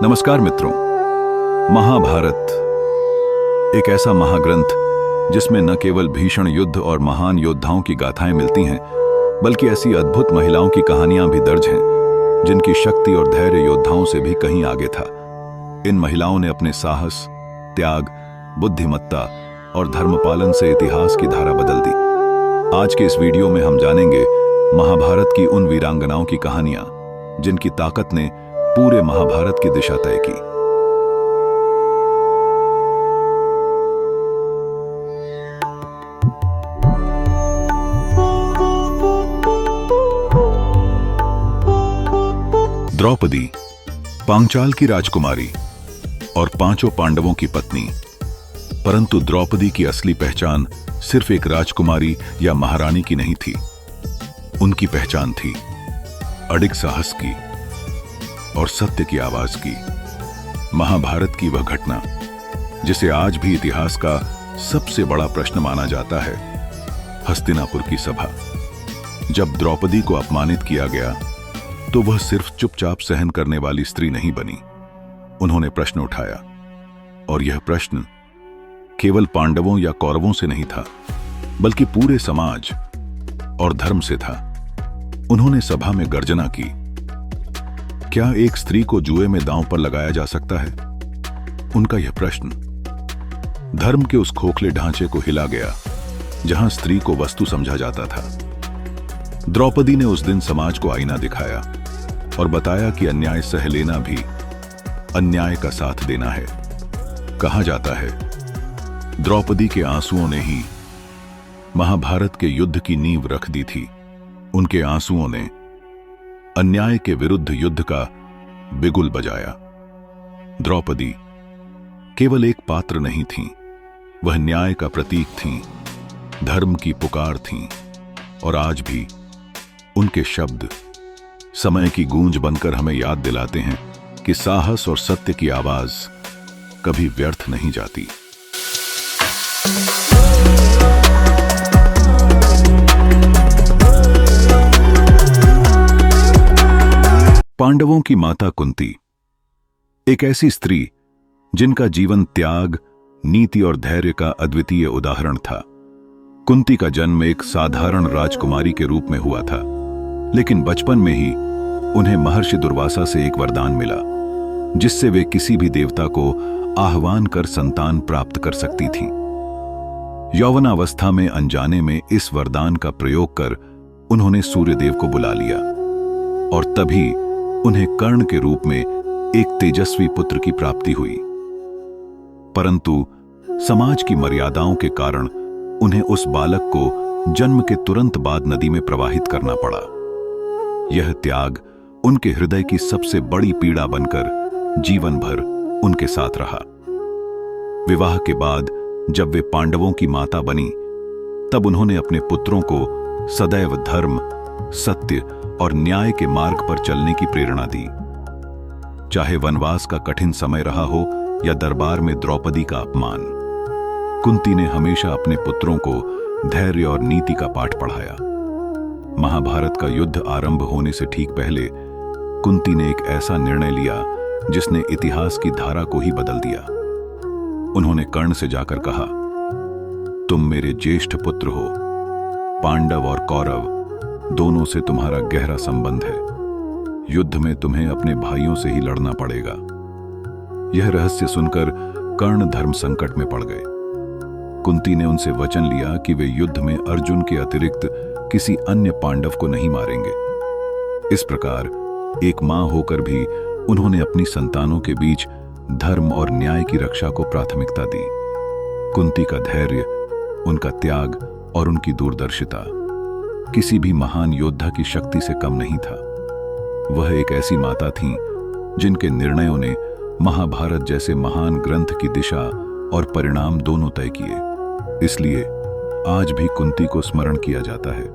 नमस्कार मित्रों। महाभारत एक ऐसा महाग्रंथ जिसमें न केवल भीषण युद्ध और महान योद्धाओं की गाथाएं मिलती हैं, बल्कि ऐसी अद्भुत महिलाओं की कहानियां भी दर्ज हैं जिनकी शक्ति और धैर्य योद्धाओं से भी कहीं आगे था। इन महिलाओं ने अपने साहस, त्याग, बुद्धिमत्ता और धर्मपालन से इतिहास की धारा बदल दी। आज के इस वीडियो में हम जानेंगे महाभारत की उन वीरांगनाओं की कहानियां जिनकी ताकत ने पूरे महाभारत की दिशा तय की। द्रौपदी पांचाल की राजकुमारी और पांचों पांडवों की पत्नी। परंतु द्रौपदी की असली पहचान सिर्फ एक राजकुमारी या महारानी की नहीं थी। उनकी पहचान थी अडिग साहस की और सत्य की आवाज की। महाभारत की वह घटना जिसे आज भी इतिहास का सबसे बड़ा प्रश्न माना जाता है, हस्तिनापुर की सभा। जब द्रौपदी को अपमानित किया गया तो वह सिर्फ चुपचाप सहन करने वाली स्त्री नहीं बनी। उन्होंने प्रश्न उठाया, और यह प्रश्न केवल पांडवों या कौरवों से नहीं था, बल्कि पूरे समाज और धर्म से था। उन्होंने सभा में गर्जना की, क्या एक स्त्री को जुए में दांव पर लगाया जा सकता है? उनका यह प्रश्न धर्म के उस खोखले ढांचे को हिला गया जहां स्त्री को वस्तु समझा जाता था। द्रौपदी ने उस दिन समाज को आईना दिखाया और बताया कि अन्याय सह लेना भी अन्याय का साथ देना है। कहा जाता है, द्रौपदी के आंसुओं ने ही महाभारत के युद्ध की नींव रख दी थी। उनके आंसुओं ने अन्याय के विरुद्ध युद्ध का बिगुल बजाया। द्रौपदी केवल एक पात्र नहीं थी, वह न्याय का प्रतीक थी, धर्म की पुकार थी। और आज भी उनके शब्द समय की गूंज बनकर हमें याद दिलाते हैं कि साहस और सत्य की आवाज कभी व्यर्थ नहीं जाती। पांडवों की माता कुंती एक ऐसी स्त्री जिनका जीवन त्याग, नीति और धैर्य का अद्वितीय उदाहरण था। कुंती का जन्म एक साधारण राजकुमारी के रूप में हुआ था, लेकिन बचपन में ही उन्हें महर्षि दुर्वासा से एक वरदान मिला, जिससे वे किसी भी देवता को आह्वान कर संतान प्राप्त कर सकती थीं। यौवनावस्था में अनजाने में इस वरदान का प्रयोग कर उन्होंने सूर्यदेव को बुला लिया, और तभी उन्हें कर्ण के रूप में एक तेजस्वी पुत्र की प्राप्ति हुई। परंतु समाज की मर्यादाओं के कारण उन्हें उस बालक को जन्म के तुरंत बाद नदी में प्रवाहित करना पड़ा। यह त्याग उनके हृदय की सबसे बड़ी पीड़ा बनकर जीवन भर उनके साथ रहा। विवाह के बाद जब वे पांडवों की माता बनी, तब उन्होंने अपने पुत्रों को सदैव धर्म, सत्य और न्याय के मार्ग पर चलने की प्रेरणा दी। चाहे वनवास का कठिन समय रहा हो या दरबार में द्रौपदी का अपमान, कुंती ने हमेशा अपने पुत्रों को धैर्य और नीति का पाठ पढ़ाया। महाभारत का युद्ध आरंभ होने से ठीक पहले कुंती ने एक ऐसा निर्णय लिया जिसने इतिहास की धारा को ही बदल दिया। उन्होंने कर्ण से जाकर कहा, तुम मेरे ज्येष्ठ पुत्र हो, पांडव और कौरव दोनों से तुम्हारा गहरा संबंध है। युद्ध में तुम्हें अपने भाइयों से ही लड़ना पड़ेगा। यह रहस्य सुनकर कर्ण धर्म संकट में पड़ गए। कुंती ने उनसे वचन लिया कि वे युद्ध में अर्जुन के अतिरिक्त किसी अन्य पांडव को नहीं मारेंगे। इस प्रकार एक मां होकर भी उन्होंने अपनी संतानों के बीच धर्म और न्याय की रक्षा को प्राथमिकता दी। कुंती का धैर्य, उनका त्याग और उनकी दूरदर्शिता किसी भी महान योद्धा की शक्ति से कम नहीं था। वह एक ऐसी माता थीं जिनके निर्णयों ने महाभारत जैसे महान ग्रंथ की दिशा और परिणाम दोनों तय किए। इसलिए आज भी कुंती को स्मरण किया जाता है,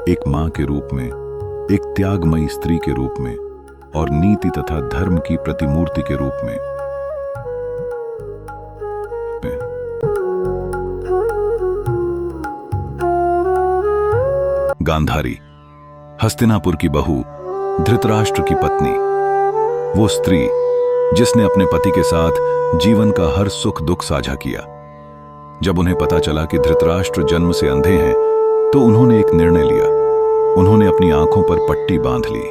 एक मां के रूप में, एक त्यागमयी स्त्री के रूप में और नीति तथा धर्म की प्रतिमूर्ति के रूप में। गांधारी हस्तिनापुर की बहू, धृतराष्ट्र की पत्नी, वो स्त्री जिसने अपने पति के साथ जीवन का हर सुख दुख साझा किया। जब उन्हें पता चला कि धृतराष्ट्र जन्म से अंधे हैं, तो उन्होंने एक निर्णय लिया। उन्होंने अपनी आंखों पर पट्टी बांध ली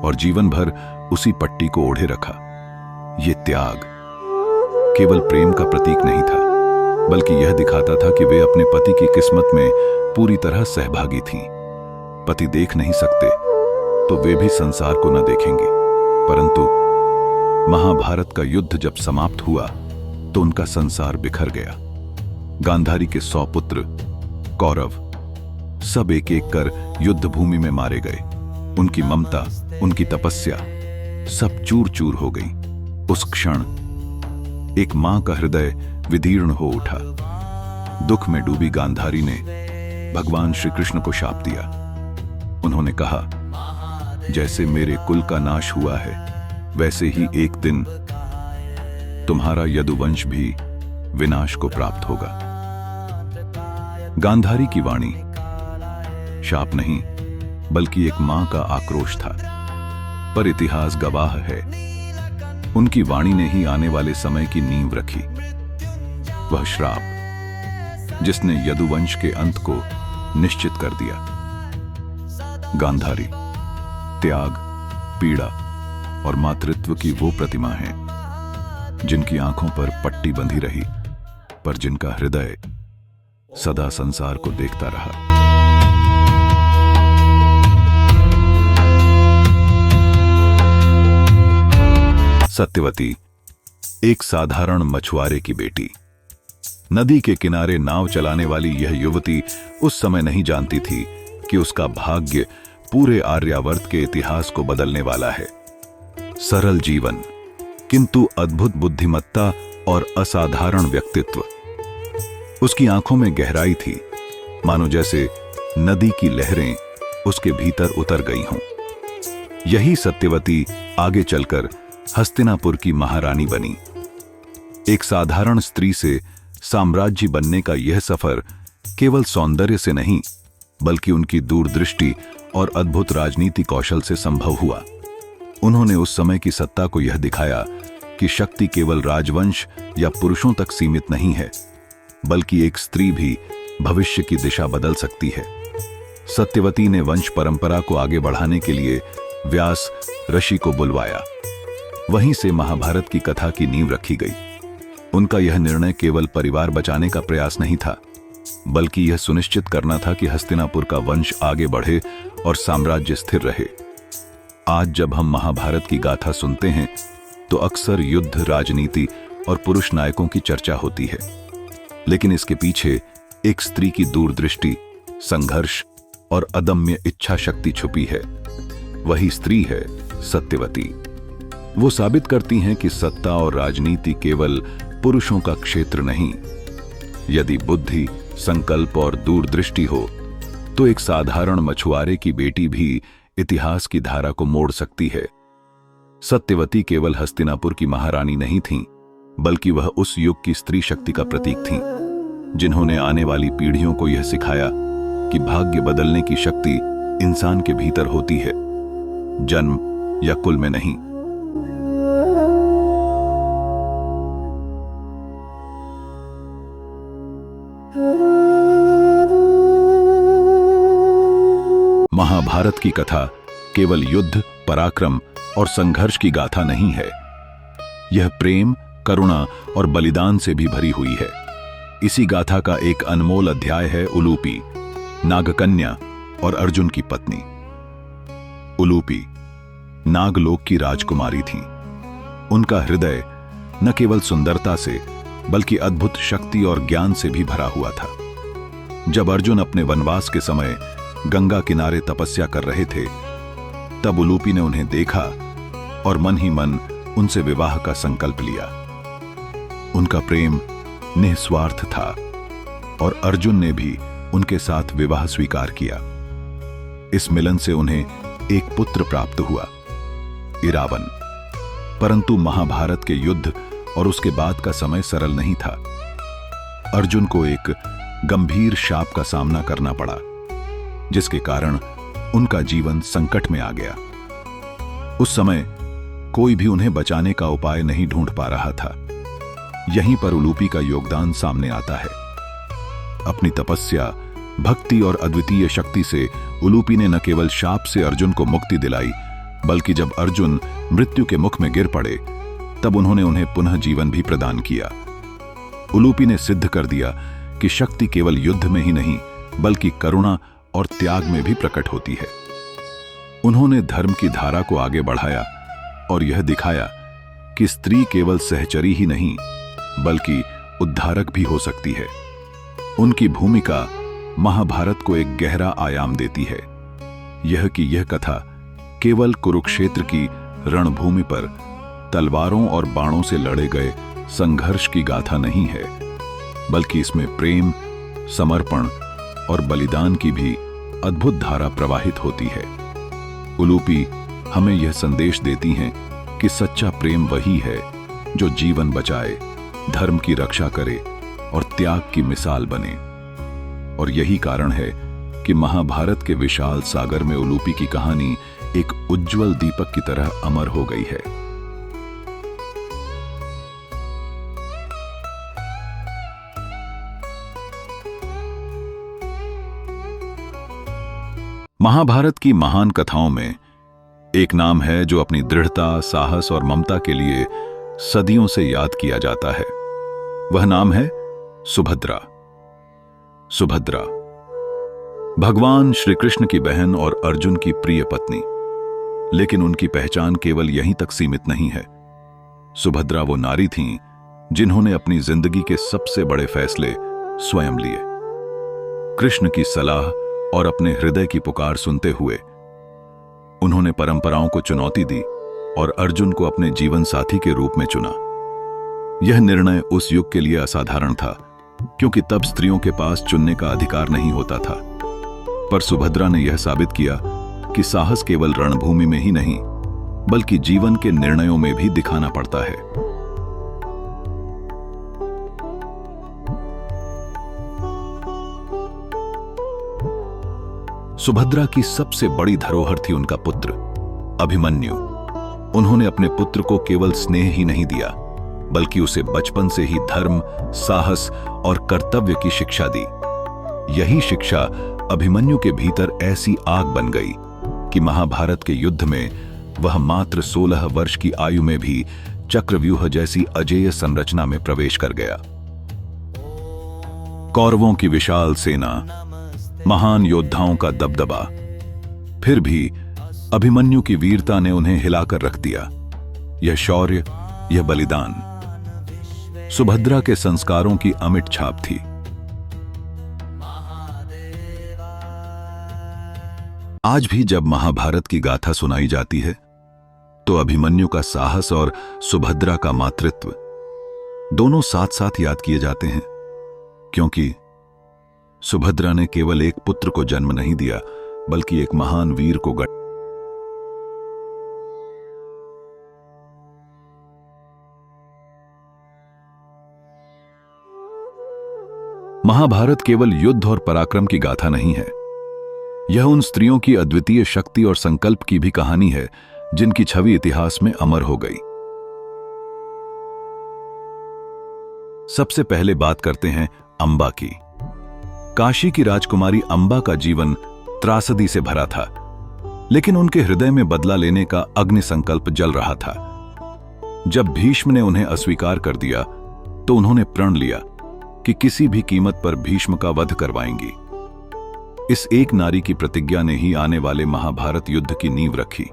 और जीवन भर उसी पट्टी को ओढ़े रखा। ये त्याग केवल प्रेम का प्रतीक नहीं था, बल्कि यह दिखाता था कि वे अपने पति की किस्मत में पूरी तरह सहभागी थीं। पति देख नहीं सकते तो वे भी संसार को न देखेंगे। परंतु महाभारत का युद्ध जब समाप्त हुआ तो उनका संसार बिखर गया। गांधारी के 100 पुत्र कौरव सब एक एक कर युद्ध भूमि में मारे गए। उनकी ममता, उनकी तपस्या सब चूर चूर हो गई। उस क्षण एक मां का हृदय विदीर्ण हो उठा। दुख में डूबी गांधारी ने भगवान श्री कृष्ण को शाप दिया। उन्होंने कहा, जैसे मेरे कुल का नाश हुआ है, वैसे ही एक दिन तुम्हारा यदुवंश भी विनाश को प्राप्त होगा। गांधारी की वाणी शाप नहीं, बल्कि एक मां का आक्रोश था। पर इतिहास गवाह है, उनकी वाणी ने ही आने वाले समय की नींव रखी। वह श्राप जिसने यदुवंश के अंत को निश्चित कर दिया। गांधारी त्याग, पीड़ा और मातृत्व की वो प्रतिमा है जिनकी आंखों पर पट्टी बंधी रही, पर जिनका हृदय सदा संसार को देखता रहा। सत्यवती एक साधारण मछुआरे की बेटी। नदी के किनारे नाव चलाने वाली यह युवती उस समय नहीं जानती थी कि उसका भाग्य पूरे आर्यावर्त के इतिहास को बदलने वाला है। सरल जीवन, किंतु अद्भुत बुद्धिमत्ता और असाधारण व्यक्तित्व। उसकी आंखों में गहराई थी, मानो जैसे नदी की लहरें उसके भीतर उतर गई हों। यही सत्यवती आगे चलकर हस्तिनापुर की महारानी बनी। एक साधारण स्त्री से साम्राज्य बनने का यह सफर केवल सौंदर्य से नहीं, बल्कि उनकी दूरदृष्टि और अद्भुत राजनीति कौशल से संभव हुआ। उन्होंने उस समय की सत्ता को यह दिखाया कि शक्ति केवल राजवंश या पुरुषों तक सीमित नहीं है, बल्कि एक स्त्री भी भविष्य की दिशा बदल सकती है। सत्यवती ने वंश परंपरा को आगे बढ़ाने के लिए व्यास ऋषि को बुलवाया। वहीं से महाभारत की कथा की नींव रखी गई। उनका यह निर्णय केवल परिवार बचाने का प्रयास नहीं था, बल्कि यह सुनिश्चित करना था कि हस्तिनापुर का वंश आगे बढ़े और साम्राज्य स्थिर रहे। आज जब हम महाभारत की गाथा सुनते हैं तो अक्सर युद्ध, राजनीति और पुरुष नायकों की चर्चा होती है, लेकिन इसके पीछे एक स्त्री की दूरदृष्टि, संघर्ष और अदम्य इच्छा शक्ति छुपी है। वही स्त्री है सत्यवती। वो साबित करती हैं कि सत्ता और राजनीति केवल पुरुषों का क्षेत्र नहीं। यदि बुद्धि, संकल्प और दूरदृष्टि हो तो एक साधारण मछुआरे की बेटी भी इतिहास की धारा को मोड़ सकती है। सत्यवती केवल हस्तिनापुर की महारानी नहीं थीं, बल्कि वह उस युग की स्त्री शक्ति का प्रतीक थीं, जिन्होंने आने वाली पीढ़ियों को यह सिखाया कि भाग्य बदलने की शक्ति इंसान के भीतर होती है, जन्म या कुल में नहीं। महाभारत की कथा केवल युद्ध, पराक्रम और संघर्ष की गाथा नहीं है। यह प्रेम, करुणा और बलिदान से भी भरी हुई है। इसी गाथा का एक अनमोल अध्याय है उलूपी, नागकन्या और अर्जुन की पत्नी। उलूपी नागलोक की राजकुमारी थीं। उनका हृदय न केवल सुंदरता से, बल्कि अद्भुत शक्ति और ज्ञान से भी भरा हुआ था। जब अर्जुन अपने वनवास के समय गंगा किनारे तपस्या कर रहे थे, तब उलूपी ने उन्हें देखा और मन ही मन उनसे विवाह का संकल्प लिया। उनका प्रेम निस्वार्थ था और अर्जुन ने भी उनके साथ विवाह स्वीकार किया। इस मिलन से उन्हें एक पुत्र प्राप्त हुआ, इरावन। परंतु महाभारत के युद्ध और उसके बाद का समय सरल नहीं था। अर्जुन को एक गंभीर शाप का सामना करना पड़ा, जिसके कारण उनका जीवन संकट में आ गया। उस समय कोई भी उन्हें बचाने का उपाय नहीं ढूंढ पा रहा था। यहीं पर उलूपी का योगदान सामने आता है। अपनी तपस्या, भक्ति और अद्वितीय शक्ति से उलूपी ने न केवल शाप से अर्जुन को मुक्ति दिलाई, बल्कि जब अर्जुन मृत्यु के मुख में गिर पड़े तब उन्होंने उन्हें पुनः जीवन भी प्रदान किया। उलूपी ने सिद्ध कर दिया कि शक्ति केवल युद्ध में ही नहीं बल्कि करुणा और त्याग में भी प्रकट होती है। उन्होंने धर्म की धारा को आगे बढ़ाया और यह दिखाया कि स्त्री केवल सहचरी ही नहीं बल्कि उद्धारक भी हो सकती है। उनकी भूमिका महाभारत को एक गहरा आयाम देती है। यह कथा केवल कुरुक्षेत्र की रणभूमि पर तलवारों और बाणों से लड़े गए संघर्ष की गाथा नहीं है, बल्कि इसमें प्रेम, समर्पण और बलिदान की भी अद्भुत धारा प्रवाहित होती है। उलूपी हमें यह संदेश देती हैं कि सच्चा प्रेम वही है जो जीवन बचाए, धर्म की रक्षा करे और त्याग की मिसाल बने। और यही कारण है कि महाभारत के विशाल सागर में उलूपी की कहानी एक उज्जवल दीपक की तरह अमर हो गई है। महाभारत की महान कथाओं में एक नाम है जो अपनी दृढ़ता, साहस और ममता के लिए सदियों से याद किया जाता है। वह नाम है सुभद्रा। सुभद्रा भगवान श्री कृष्ण की बहन और अर्जुन की प्रिय पत्नी। लेकिन उनकी पहचान केवल यहीं तक सीमित नहीं है। सुभद्रा वो नारी थीं जिन्होंने अपनी जिंदगी के सबसे बड़े फैसले स्वयं लिए। कृष्ण की सलाह और अपने हृदय की पुकार सुनते हुए उन्होंने परंपराओं को चुनौती दी और अर्जुन को अपने जीवन साथी के रूप में चुना। यह निर्णय उस युग के लिए असाधारण था, क्योंकि तब स्त्रियों के पास चुनने का अधिकार नहीं होता था। पर सुभद्रा ने यह साबित किया कि साहस केवल रणभूमि में ही नहीं बल्कि जीवन के निर्णयों में भी दिखाना पड़ता है। सुभद्रा की सबसे बड़ी धरोहर थी उनका पुत्र अभिमन्यु। उन्होंने अपने पुत्र को केवल स्नेह ही नहीं दिया बल्कि उसे बचपन से ही धर्म, साहस और कर्तव्य की शिक्षा दी। यही शिक्षा अभिमन्यु के भीतर ऐसी आग बन गई कि महाभारत के युद्ध में वह मात्र 16 वर्ष की आयु में भी चक्रव्यूह जैसी अजेय संरचना में प्रवेश कर गया। कौरवों की विशाल सेना, महान योद्धाओं का दबदबा, फिर भी अभिमन्यु की वीरता ने उन्हें हिलाकर रख दिया। यह शौर्य, यह बलिदान सुभद्रा के संस्कारों की अमिट छाप थी। आज भी जब महाभारत की गाथा सुनाई जाती है तो अभिमन्यु का साहस और सुभद्रा का मातृत्व दोनों साथ साथ याद किए जाते हैं, क्योंकि सुभद्रा ने केवल एक पुत्र को जन्म नहीं दिया बल्कि एक महान वीर को महाभारत केवल युद्ध और पराक्रम की गाथा नहीं है। यह उन स्त्रियों की अद्वितीय शक्ति और संकल्प की भी कहानी है जिनकी छवि इतिहास में अमर हो गई। सबसे पहले बात करते हैं अंबा की। काशी की राजकुमारी अंबा का जीवन त्रासदी से भरा था, लेकिन उनके हृदय में बदला लेने का अग्नि संकल्प जल रहा था। जब भीष्म ने उन्हें अस्वीकार कर दिया तो उन्होंने प्रण लिया कि किसी भी कीमत पर भीष्म का वध करवाएंगी। इस एक नारी की प्रतिज्ञा ने ही आने वाले महाभारत युद्ध की नींव रखी।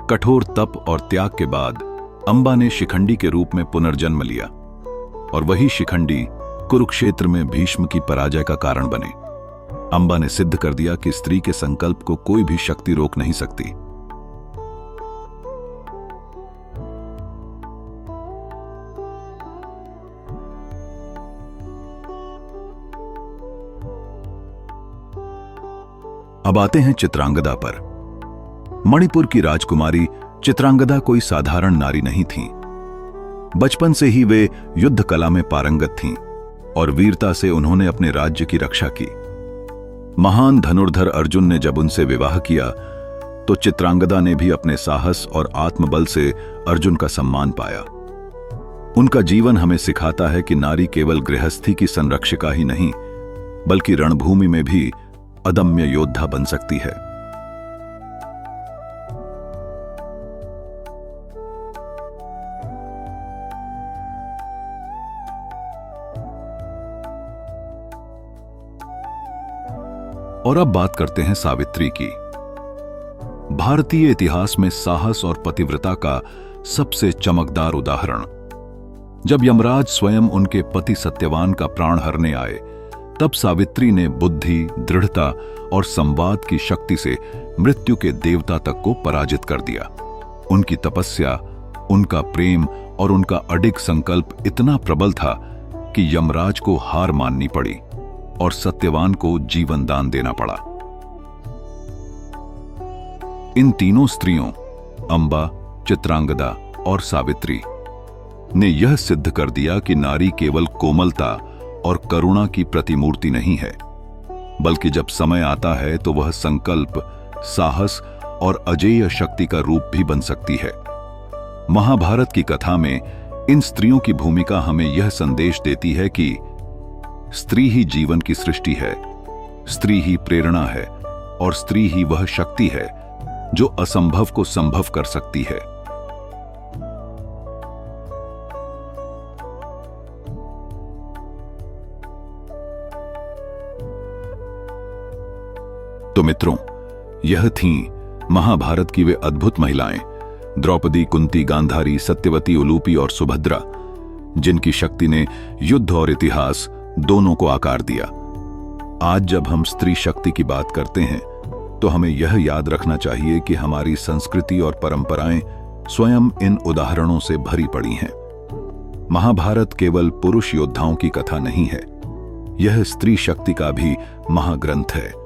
कठोर तप और त्याग के बाद अंबा ने शिखंडी के रूप में पुनर्जन्म लिया और वही शिखंडी कुरुक्षेत्र में भीष्म की पराजय का कारण बने। अंबा ने सिद्ध कर दिया कि स्त्री के संकल्प को कोई भी शक्ति रोक नहीं सकती। अब आते हैं चित्रांगदा पर। मणिपुर की राजकुमारी चित्रांगदा कोई साधारण नारी नहीं थी। बचपन से ही वे युद्ध कला में पारंगत थीं और वीरता से उन्होंने अपने राज्य की रक्षा की। महान धनुर्धर अर्जुन ने जब उनसे विवाह किया तो चित्रांगदा ने भी अपने साहस और आत्मबल से अर्जुन का सम्मान पाया। उनका जीवन हमें सिखाता है कि नारी केवल गृहस्थी की संरक्षिका ही नहीं, बल्कि रणभूमि में भी अदम्य योद्धा बन सकती है। और अब बात करते हैं सावित्री की। भारतीय इतिहास में साहस और पतिव्रता का सबसे चमकदार उदाहरण। जब यमराज स्वयं उनके पति सत्यवान का प्राण हरने आए, तब सावित्री ने बुद्धि, दृढ़ता और संवाद की शक्ति से मृत्यु के देवता तक को पराजित कर दिया। उनकी तपस्या, उनका प्रेम और उनका अडिग संकल्प इतना प्रबल था कि यमराज को हार माननी पड़ी और सत्यवान को जीवन दान देना पड़ा। इन तीनों स्त्रियों, अंबा, चित्रांगदा और सावित्री, ने यह सिद्ध कर दिया कि नारी केवल कोमलता और करुणा की प्रतिमूर्ति नहीं है, बल्कि जब समय आता है तो वह संकल्प, साहस और अजेय शक्ति का रूप भी बन सकती है। महाभारत की कथा में इन स्त्रियों की भूमिका हमें यह संदेश देती है कि स्त्री ही जीवन की सृष्टि है, स्त्री ही प्रेरणा है और स्त्री ही वह शक्ति है जो असंभव को संभव कर सकती है। तो मित्रों, यह थीं महाभारत की वे अद्भुत महिलाएं, द्रौपदी, कुंती, गांधारी, सत्यवती, उलूपी और सुभद्रा, जिनकी शक्ति ने युद्ध और इतिहास दोनों को आकार दिया। आज जब हम स्त्री शक्ति की बात करते हैं, तो हमें यह याद रखना चाहिए कि हमारी संस्कृति और परंपराएं स्वयं इन उदाहरणों से भरी पड़ी हैं। महाभारत केवल पुरुष योद्धाओं की कथा नहीं है, यह स्त्री शक्ति का भी महाग्रंथ है।